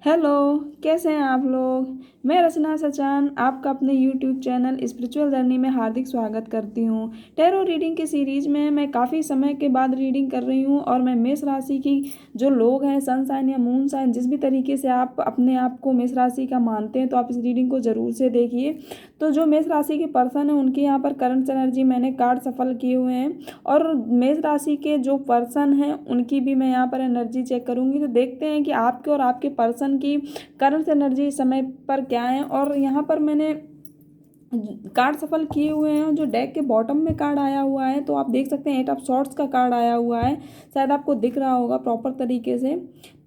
Hello, कैसे हैं आप लोग। मैं रचना सचान आपका अपने यूट्यूब चैनल स्पिरिचुअल जर्नी में हार्दिक स्वागत करती हूँ। टैरो रीडिंग की सीरीज में मैं काफ़ी समय के बाद रीडिंग कर रही हूँ और मैं मेष राशि की जो लोग हैं, सन साइन या मून साइन, जिस भी तरीके से आप अपने आप को मेष राशि का मानते हैं तो आप इस रीडिंग को ज़रूर से देखिए। तो जो मेष राशि के पर्सन हैं उनके यहाँ पर करंट एनर्जी मैंने कार्ड सफल किए हुए हैं और मेष राशि के जो पर्सन हैं उनकी भी मैं यहाँ पर एनर्जी चेक करूँगी। तो देखते हैं कि आपके और आपके पर्सन की करंट एनर्जी इस समय पर क्या है। और यहाँ पर मैंने कार्ड सफल किए हुए हैं। जो डेक के बॉटम में कार्ड आया हुआ है तो आप देख सकते हैं 8 ऑफ सॉर्ड्स का कार्ड आया हुआ है, शायद आपको दिख रहा होगा प्रॉपर तरीके से।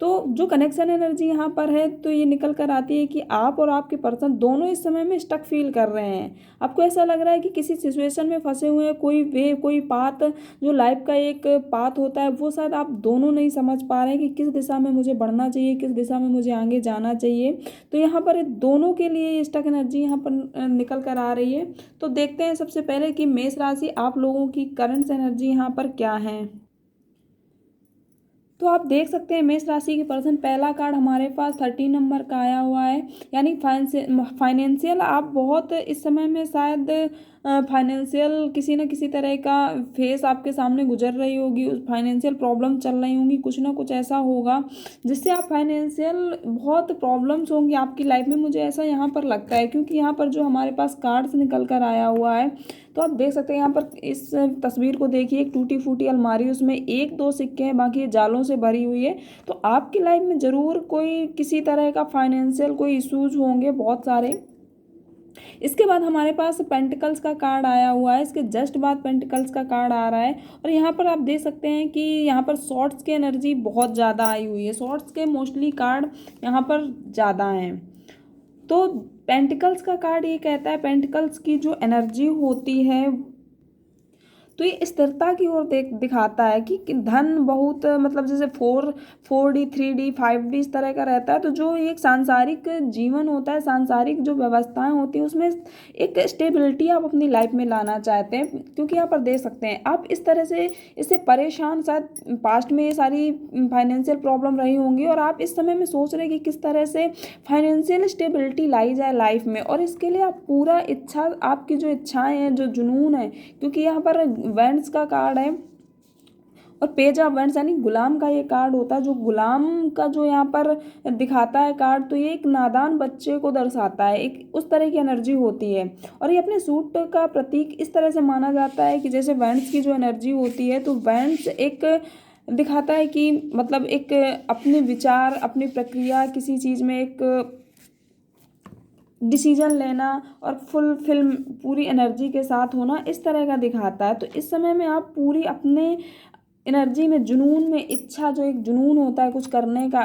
तो जो कनेक्शन एनर्जी यहाँ पर है तो ये निकल कर आती है कि आप और आपके पर्सन दोनों इस समय में स्टक फील कर रहे हैं। आपको ऐसा लग रहा है कि किसी सिचुएशन में फंसे हुए हैं, कोई वे कोई पाथ, जो लाइफ का एक पाथ होता है वो शायद आप दोनों नहीं समझ पा रहे हैं कि किस दिशा में मुझे बढ़ना चाहिए, किस दिशा में मुझे आगे जाना चाहिए। तो यहाँ पर दोनों के लिए स्टक एनर्जी यहाँ पर निकल कर आ रही है। तो देखते हैं सबसे पहले कि मेष राशि आप लोगों की करंट एनर्जी यहाँ पर क्या है। तो आप देख सकते हैं मेष राशि के पर्सन, पहला कार्ड हमारे पास 13 नंबर का आया हुआ है, यानी फाइनेंशियल आप बहुत इस समय में शायद फाइनेंशियल किसी न किसी तरह का फेस आपके सामने गुजर रही होगी, उस फाइनेंशियल प्रॉब्लम चल रही होंगी, कुछ ना कुछ ऐसा होगा जिससे आप फाइनेंशियल बहुत प्रॉब्लम्स होंगी आपकी लाइफ में। मुझे ऐसा यहाँ पर लगता है क्योंकि यहाँ पर जो हमारे पास कार्ड्स निकल कर आया हुआ है तो आप देख सकते हैं यहाँ पर इस तस्वीर को देखिए, एक टूटी फूटी अलमारी, उसमें एक दो सिक्के हैं, बाकी ये जालों से भरी हुई है। तो आपकी लाइफ में ज़रूर कोई किसी तरह का फाइनेंशियल कोई इश्यूज होंगे बहुत सारे। इसके बाद हमारे पास पेंटिकल्स का कार्ड आया हुआ है, इसके जस्ट बाद पेंटिकल्स का कार्ड आ रहा है और यहाँ पर आप देख सकते हैं कि यहाँ पर शॉर्ट्स की एनर्जी बहुत ज़्यादा आई हुई है। शॉर्ट्स के मोस्टली कार्ड यहाँ पर ज़्यादा हैं। तो पेंटिकल्स का कार्ड ये कहता है, पेंटिकल्स की जो एनर्जी होती है तो ये स्थिरता की ओर दिखाता है कि धन बहुत, मतलब जैसे 4D 3D 5D इस तरह का रहता है। तो जो एक सांसारिक जीवन होता है, सांसारिक जो व्यवस्थाएं होती हैं उसमें एक स्टेबिलिटी आप अपनी लाइफ में लाना चाहते हैं। क्योंकि यहाँ पर देख सकते हैं आप इस तरह से इससे परेशान, शायद पास्ट में ये सारी फाइनेंशियल प्रॉब्लम रही होंगी और आप इस समय में सोच रहे हैं कि किस तरह से फाइनेंशियल स्टेबिलिटी लाई जाए लाइफ में। और इसके लिए आप पूरा इच्छा, आपकी जो इच्छाएं हैं, जो जुनून है, क्योंकि यहाँ पर वेंट्स का कार्ड है और पेज ऑफ वेंट्स यानी गुलाम का ये कार्ड होता है। जो गुलाम का जो यहाँ पर दिखाता है कार्ड, तो ये एक नादान बच्चे को दर्शाता है, एक उस तरह की एनर्जी होती है। और ये अपने सूट का प्रतीक इस तरह से माना जाता है कि जैसे वेंट्स की जो एनर्जी होती है तो वेंट्स एक दिखाता है कि मतलब एक अपने विचार, अपनी प्रक्रिया, किसी चीज़ में एक डिसीजन लेना और फुल फिल्म पूरी एनर्जी के साथ होना, इस तरह का दिखाता है। तो इस समय में आप पूरी अपने एनर्जी में, जुनून में, इच्छा, जो एक जुनून होता है कुछ करने का,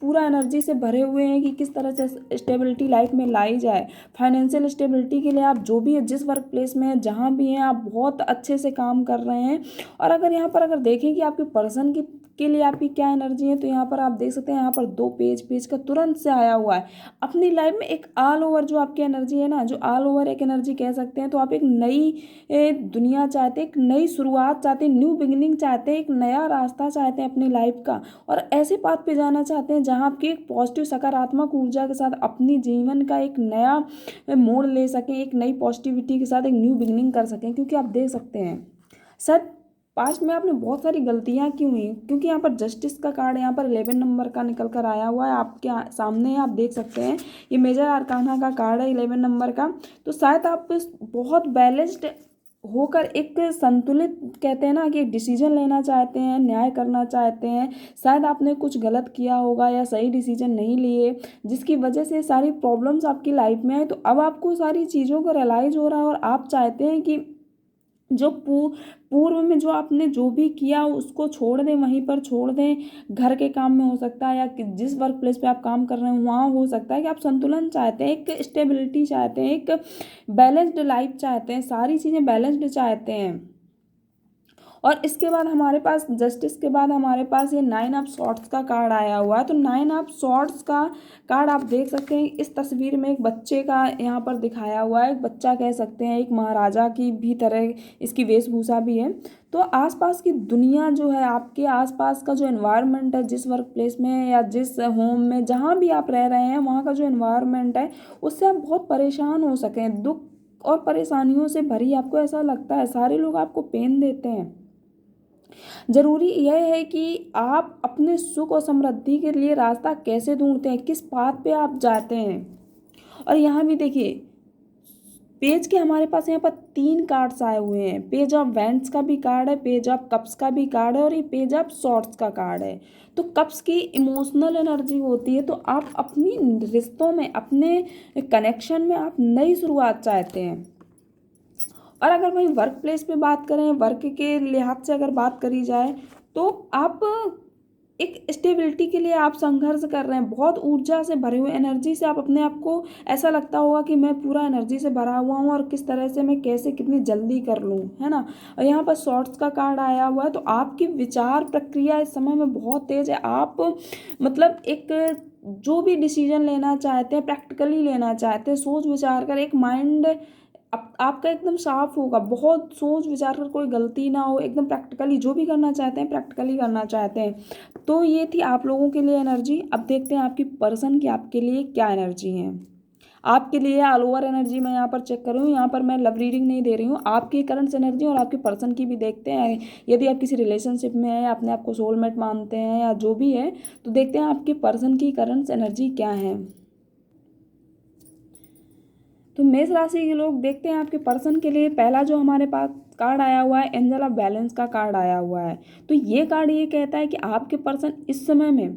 पूरा एनर्जी से भरे हुए हैं कि किस तरह से स्टेबिलिटी लाइफ में लाई जाए। फाइनेंशियल स्टेबिलिटी के लिए आप जो भी है, जिस वर्क प्लेस में है, जहाँ भी हैं, आप बहुत अच्छे से काम कर रहे हैं। और अगर यहाँ पर अगर देखें कि आपके पर्सन की के लिए आपकी क्या एनर्जी है तो यहाँ पर आप देख सकते हैं, यहाँ पर 2 पेज का तुरंत से आया हुआ है। अपनी लाइफ में एक ऑल ओवर जो आपकी एनर्जी है ना, जो ऑल ओवर एक एनर्जी कह सकते हैं। तो आप एक नई दुनिया चाहते हैं, एक नई शुरुआत चाहते हैं, न्यू बिगिनिंग चाहते हैं, एक नया रास्ता चाहते हैं अपनी लाइफ का और ऐसे पाथ पे जाना चाहते हैं जहाँ आपकी एक पॉजिटिव सकारात्मक ऊर्जा के साथ अपनी जीवन का एक नया मोड़ ले सकें, एक नई पॉजिटिविटी के साथ एक न्यू बिगिनिंग कर सकें। क्योंकि आप देख सकते हैं सर, पास्ट में आपने बहुत सारी गलतियां क्यों हुई, क्योंकि यहाँ पर जस्टिस का कार्ड यहाँ पर 11 नंबर का निकल कर आया हुआ है आपके सामने, आप देख सकते हैं। ये मेजर आर्काना का कार्ड है 11 नंबर का। तो शायद आप बहुत बैलेंस्ड होकर एक संतुलित, कहते हैं ना कि एक डिसीजन लेना चाहते हैं, न्याय करना चाहते हैं। शायद आपने कुछ गलत किया होगा या सही डिसीजन नहीं लिए, जिसकी वजह से सारी प्रॉब्लम्स आपकी लाइफ में आए। तो अब आपको सारी चीज़ों को रियलाइज हो रहा है और आप चाहते हैं कि जो पूर्व में जो आपने जो भी किया उसको छोड़ दें, वहीं पर छोड़ दें। घर के काम में हो सकता है या जिस वर्क प्लेस पे आप काम कर रहे हैं वहाँ हो सकता है कि आप संतुलन चाहते हैं, एक स्टेबिलिटी चाहते हैं, एक बैलेंस्ड लाइफ चाहते हैं, सारी चीज़ें बैलेंस्ड चाहते हैं। और इसके बाद हमारे पास जस्टिस के बाद हमारे पास ये 9 ऑफ सॉर्ड्स का कार्ड आया हुआ है। तो 9 ऑफ सॉर्ड्स का कार्ड आप देख सकते हैं इस तस्वीर में एक बच्चे का यहाँ पर दिखाया हुआ है। एक बच्चा कह सकते हैं, एक महाराजा की भी तरह इसकी वेशभूषा भी है। तो आसपास की दुनिया जो है, आपके आसपास का जो एनवायरनमेंट है, जिस वर्क प्लेस में या जिस होम में जहाँ भी आप रह रहे हैं, वहाँ का जो एनवायरनमेंट है उससे आप बहुत परेशान हो सकें। दुख और परेशानियों से भरी आपको ऐसा लगता है, सारे लोग आपको पेन देते हैं। जरूरी यह है कि आप अपने सुख और समृद्धि के लिए रास्ता कैसे ढूंढते हैं, किस पाथ पे आप जाते हैं। और यहाँ भी देखिए पेज के हमारे पास यहाँ पर 3 कार्ड्स आए हुए हैं। पेज ऑफ वैंड्स का भी कार्ड है, पेज ऑफ कप्स का भी कार्ड है और ये पेज ऑफ सॉर्ड्स का कार्ड है। तो कप्स की इमोशनल एनर्जी होती है, तो आप अपनी रिश्तों में, अपने कनेक्शन में आप नई शुरुआत चाहते हैं। और अगर वहीं वर्क प्लेस पे बात करें, वर्क के लिहाज से अगर बात करी जाए, तो आप एक स्टेबिलिटी के लिए आप संघर्ष कर रहे हैं। बहुत ऊर्जा से भरे हुए, एनर्जी से आप अपने आप को ऐसा लगता होगा कि मैं पूरा एनर्जी से भरा हुआ हूँ और किस तरह से मैं कैसे कितनी जल्दी कर लूँ, है ना। और यहाँ पर शॉर्ट्स का कार्ड आया हुआ है। तो आपकी विचार प्रक्रिया इस समय में बहुत तेज है। आप मतलब एक जो भी डिसीजन लेना चाहते हैं प्रैक्टिकली लेना चाहते हैं, सोच विचार कर, एक माइंड आपका एकदम साफ होगा, बहुत सोच विचार कर, कोई गलती ना हो, एकदम प्रैक्टिकली जो भी करना चाहते हैं प्रैक्टिकली करना चाहते हैं। तो ये थी आप लोगों के लिए एनर्जी। अब देखते हैं आपकी पर्सन की आपके लिए क्या एनर्जी है। आपके लिए ऑल ओवर एनर्जी मैं यहाँ पर चेक कर रही हूँ, यहाँ पर मैं लव रीडिंग नहीं दे रही हूँ। आपकी करंट एनर्जी और आपके पर्सन की भी देखते हैं। यदि आप किसी रिलेशनशिप में हैं, अपने आप को सोलमेट मानते हैं या जो भी है, तो देखते हैं आपके पर्सन की करंट एनर्जी क्या है। तो मेष राशि के लोग देखते हैं आपके पर्सन के लिए पहला जो हमारे पास कार्ड आया हुआ है, एंजल ऑफ बैलेंस का कार्ड आया हुआ है। तो ये कार्ड ये कहता है कि आपके पर्सन इस समय में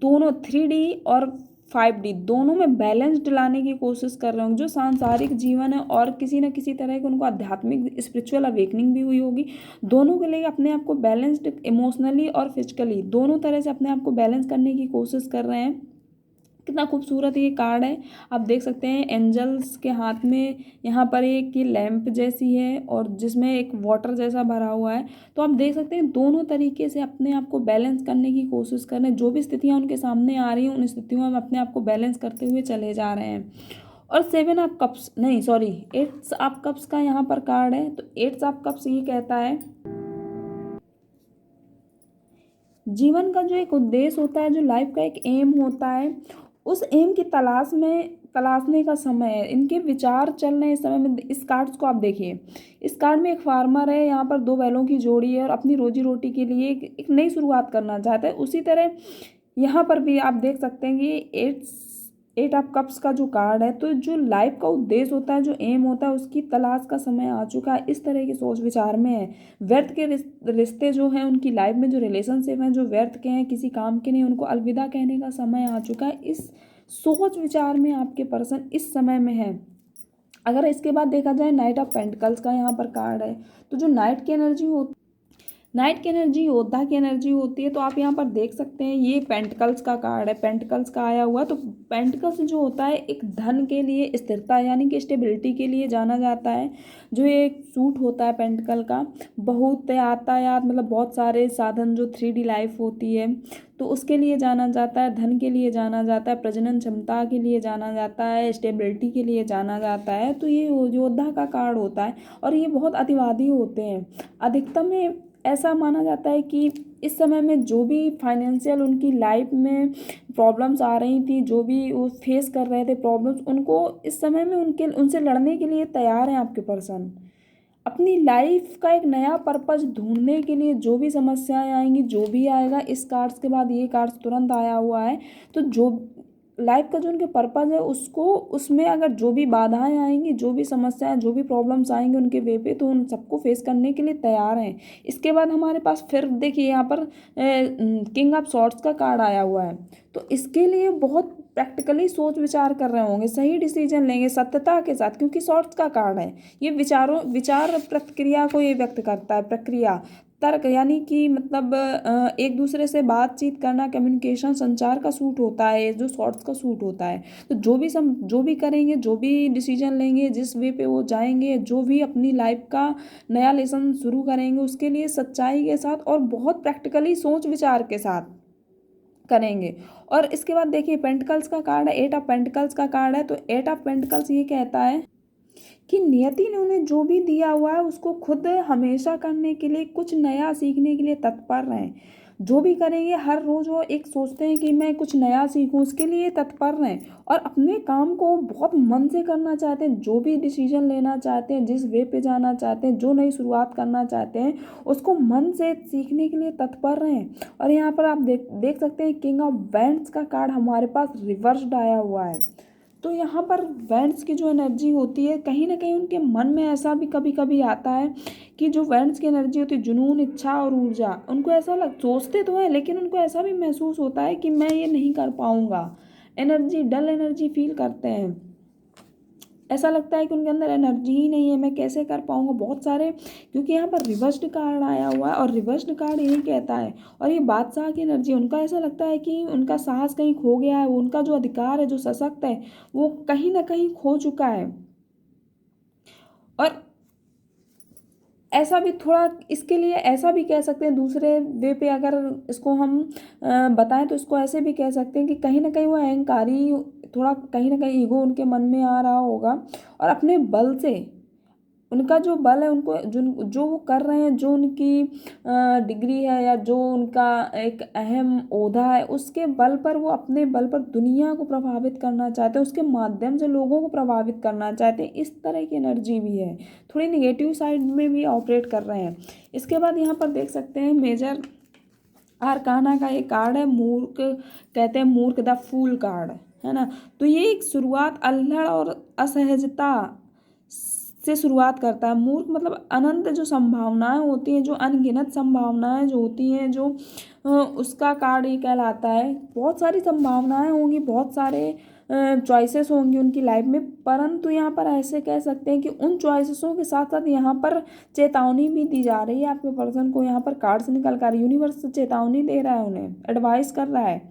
दोनों 3D और 5D दोनों में बैलेंस लाने की कोशिश कर रहे होंगे। जो सांसारिक जीवन है और किसी न किसी तरह की उनको आध्यात्मिक स्पिरिचुअल अवेकनिंग भी हुई होगी, दोनों के लिए अपने आप को बैलेंस्ड इमोशनली और फिजिकली दोनों तरह से अपने आप को बैलेंस करने की कोशिश कर रहे हैं। कितना खूबसूरत ये कार्ड है। आप देख सकते हैं एंजल्स के हाथ में यहाँ पर एक ये लैंप जैसी है और जिसमें एक वाटर जैसा भरा हुआ है। तो आप देख सकते हैं दोनों तरीके से अपने आप को बैलेंस करने की कोशिश कर रहे हैं। जो भी स्थितियाँ उनके सामने आ रही हैं उन स्थितियों में अपने आप को बैलेंस करते हुए चले जा रहे हैं। और 7 ऑफ कप्स नहीं सॉरी 8 ऑफ कप्स का यहाँ पर कार्ड है। तो 8 ऑफ कप्स ये कहता है जीवन का जो एक उद्देश्य होता है, जो लाइफ का एक एम होता है, उस एम की तलाशने का समय है। इनके विचार चल रहे हैं इस समय में। इस कार्ड्स को आप देखिए, इस कार्ड में एक फार्मर है, यहाँ पर 2 बैलों की जोड़ी है और अपनी रोजी रोटी के लिए एक नई शुरुआत करना चाहता है। उसी तरह यहाँ पर भी आप देख सकते हैं कि 8 ऑफ कप्स का जो कार्ड है, तो जो लाइफ का उद्देश्य होता है, जो एम होता है, उसकी तलाश का समय आ चुका है। इस तरह की सोच विचार में है। व्यर्थ के रिश्ते जो हैं उनकी लाइफ में, जो रिलेशनशिप हैं जो व्यर्थ के हैं, किसी काम के नहीं, उनको अलविदा कहने का समय आ चुका है। इस सोच विचार में आपके पर्सन इस समय में है। अगर इसके बाद देखा जाए नाइट ऑफ पेंटिकल्स का यहाँ पर कार्ड है। तो जो नाइट की एनर्जी योद्धा की एनर्जी होती है। तो आप यहाँ पर देख सकते हैं ये पेंटिकल्स का कार्ड है, पेंटिकल्स का आया हुआ। तो पेंटिकल्स जो होता है एक धन के लिए, स्थिरता यानी कि स्टेबिलिटी के लिए जाना जाता है। जो एक सूट होता है पेंटिकल का, बहुत यातायात मतलब बहुत सारे साधन, जो 3D लाइफ होती है, तो उसके लिए जाना जाता है। धन के लिए जाना जाता है, प्रजनन क्षमता के लिए जाना जाता है, स्टेबिलिटी के लिए जाना जाता है। तो ये योद्धा का कार्ड होता है और ये बहुत अतिवादी होते हैं। अधिकतम में ऐसा माना जाता है कि इस समय में जो भी फाइनेंशियल उनकी लाइफ में प्रॉब्लम्स आ रही थी, जो भी वो फेस कर रहे थे प्रॉब्लम्स, उनको इस समय में उनसे लड़ने के लिए तैयार हैं आपके पर्सन। अपनी लाइफ का एक नया पर्पस ढूंढने के लिए जो भी समस्याएं आएंगी, जो भी आएगा, इस कार्ड्स के बाद ये कार्ड्स तुरंत आया हुआ है। तो जो लाइफ का जो उनके पर्पस है उसको, उसमें अगर जो भी बाधाएं आएंगी, जो भी समस्याएं, जो भी प्रॉब्लम्स आएंगे उनके वे पे, तो उन सबको फेस करने के लिए तैयार हैं। इसके बाद हमारे पास फिर देखिए यहाँ पर किंग ऑफ सॉर्ड्स का कार्ड आया हुआ है। तो इसके लिए बहुत प्रैक्टिकली सोच विचार कर रहे होंगे, सही डिसीजन लेंगे सत्यता के साथ, क्योंकि सॉर्ड्स का कार्ड है। ये विचार प्रक्रिया को ये व्यक्त करता है, प्रक्रिया। तर्क यानी कि मतलब एक दूसरे से बातचीत करना, कम्युनिकेशन, संचार का सूट होता है, जो शॉर्ट्स का सूट होता है। तो जो भी करेंगे, जो भी डिसीजन लेंगे, जिस वे पे वो जाएंगे, जो भी अपनी लाइफ का नया लेसन शुरू करेंगे, उसके लिए सच्चाई के साथ और बहुत प्रैक्टिकली सोच विचार के साथ करेंगे। और इसके बाद देखिए पेंटिकल्स का कार्ड है, 8 ऑफ पेंटिकल्स का कार्ड है। तो 8 ऑफ पेंटिकल्स ये कहता है कि नियति ने उन्हें जो भी दिया हुआ है उसको खुद हमेशा करने के लिए, कुछ नया सीखने के लिए तत्पर रहें। जो भी करेंगे हर रोज़ वो एक सोचते हैं कि मैं कुछ नया सीखूं, उसके लिए तत्पर रहें और अपने काम को बहुत मन से करना चाहते हैं। जो भी डिसीजन लेना चाहते हैं, जिस वे पे जाना चाहते हैं, जो नई शुरुआत करना चाहते हैं, उसको मन से सीखने के लिए तत्पर रहें। और यहाँ पर आप देख सकते हैं किंग ऑफ वैंड्स का कार्ड हमारे पास रिवर्स्ड आया हुआ है। तो यहाँ पर वैंड्स की जो एनर्जी होती है, कहीं ना कहीं उनके मन में ऐसा भी कभी कभी आता है कि जो वैंड्स की एनर्जी होती है, जुनून, इच्छा और ऊर्जा, उनको ऐसा सोचते तो है लेकिन उनको ऐसा भी महसूस होता है कि मैं ये नहीं कर पाऊंगा। एनर्जी, डल एनर्जी फील करते हैं। ऐसा लगता है कि उनके अंदर एनर्जी ही नहीं है, मैं कैसे कर पाऊंगा। बहुत सारे, क्योंकि यहाँ पर रिवर्स्ड कार्ड आया हुआ है और रिवर्स्ड कार्ड यही कहता है, और ये बादशाह की एनर्जी, उनका ऐसा लगता है कि उनका साहस कहीं खो गया है, वो उनका जो अधिकार है, जो सशक्त है, वो कहीं ना कहीं खो चुका है। और ऐसा भी थोड़ा, इसके लिए ऐसा भी कह सकते हैं दूसरे वे पे, अगर इसको हम बताएं तो इसको ऐसे भी कह सकते हैं कि कहीं ना कहीं वो अहंकारी, थोड़ा कहीं ना कहीं ईगो उनके मन में आ रहा होगा और अपने बल से, उनका जो बल है, उनको जो वो कर रहे हैं, जो उनकी डिग्री है या जो उनका एक अहम ओहदा है, उसके बल पर, वो अपने बल पर दुनिया को प्रभावित करना चाहते हैं, उसके माध्यम से लोगों को प्रभावित करना चाहते हैं। इस तरह की एनर्जी भी है, थोड़ी निगेटिव साइड में भी ऑपरेट कर रहे हैं। इसके बाद यहाँ पर देख सकते हैं मेजर आर्काना का एक कार्ड है, मूर्ख, कहते हैं मूर्ख, द फूल कार्ड है ना। तो ये एक शुरुआत अल्हड़ और असहजता से शुरुआत करता है। मूर्ख मतलब अनंत जो संभावनाएं होती हैं, जो अनगिनत संभावनाएं जो होती हैं, जो उसका कार्ड ये कहलाता है। बहुत सारी संभावनाएं होंगी, बहुत सारे चॉइसेस होंगी उनकी लाइफ में, परंतु यहाँ पर ऐसे कह सकते हैं कि उन चॉइसेसों के साथ साथ यहाँ पर चेतावनी भी दी जा रही है आपके पर्सन को। यहाँ पर कार्ड से निकल कर यूनिवर्स चेतावनी दे रहा है, उन्हें एडवाइस कर रहा है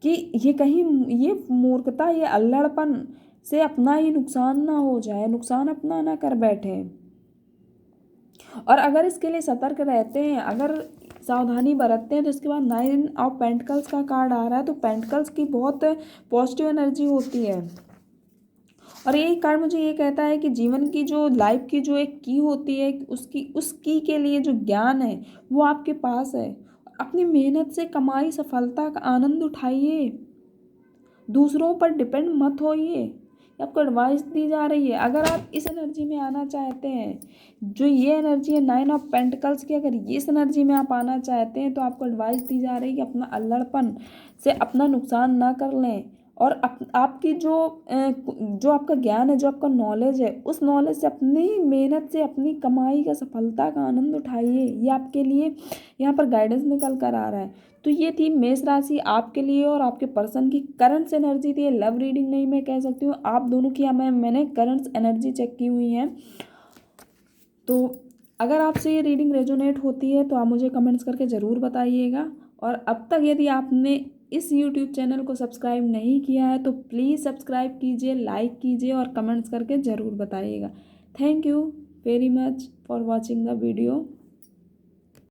कि ये कहीं, ये मूर्खता, ये अल्लड़पन से अपना ही नुकसान ना हो जाए, नुकसान अपना ना कर बैठे। और अगर इसके लिए सतर्क रहते हैं, अगर सावधानी बरतते हैं, तो इसके बाद 9 ऑफ पेंटिकल्स का कार्ड आ रहा है। तो पेंटिकल्स की बहुत पॉजिटिव एनर्जी होती है और ये कार्ड मुझे ये कहता है कि जीवन की जो लाइफ की जो एक की होती है, उस की के लिए जो ज्ञान है वो आपके पास है। अपनी मेहनत से कमाई सफलता का आनंद उठाइए, दूसरों पर डिपेंड मत होइए। आपको एडवाइस दी जा रही है। अगर आप इस एनर्जी में आना चाहते हैं, जो ये एनर्जी है 9 ऑफ पेंटिकल्स की, अगर ये इस एनर्जी में आप आना चाहते हैं, तो आपको एडवाइस दी जा रही है कि अपना अल्लड़पन से अपना नुकसान ना कर लें और आपकी जो आपका ज्ञान है, जो आपका नॉलेज है, उस नॉलेज से, अपनी मेहनत से, अपनी कमाई का सफलता का आनंद उठाइए। ये आपके लिए यहाँ पर गाइडेंस निकल कर आ रहा है। तो ये थी मेष राशि आपके लिए और आपके पर्सन की करंट्स एनर्जी थी। लव रीडिंग नहीं मैं कह सकती हूँ, आप दोनों की मैंने करंट्स एनर्जी चेक की हुई हैं। तो अगर आपसे ये रीडिंग रेजोनेट होती है तो आप मुझे कमेंट्स करके ज़रूर बताइएगा। और अब तक यदि आपने इस यूट्यूब चैनल को सब्सक्राइब नहीं किया है तो प्लीज़ सब्सक्राइब कीजिए, लाइक कीजिए और कमेंट्स करके ज़रूर बताइएगा। Thank you very much for watching the video.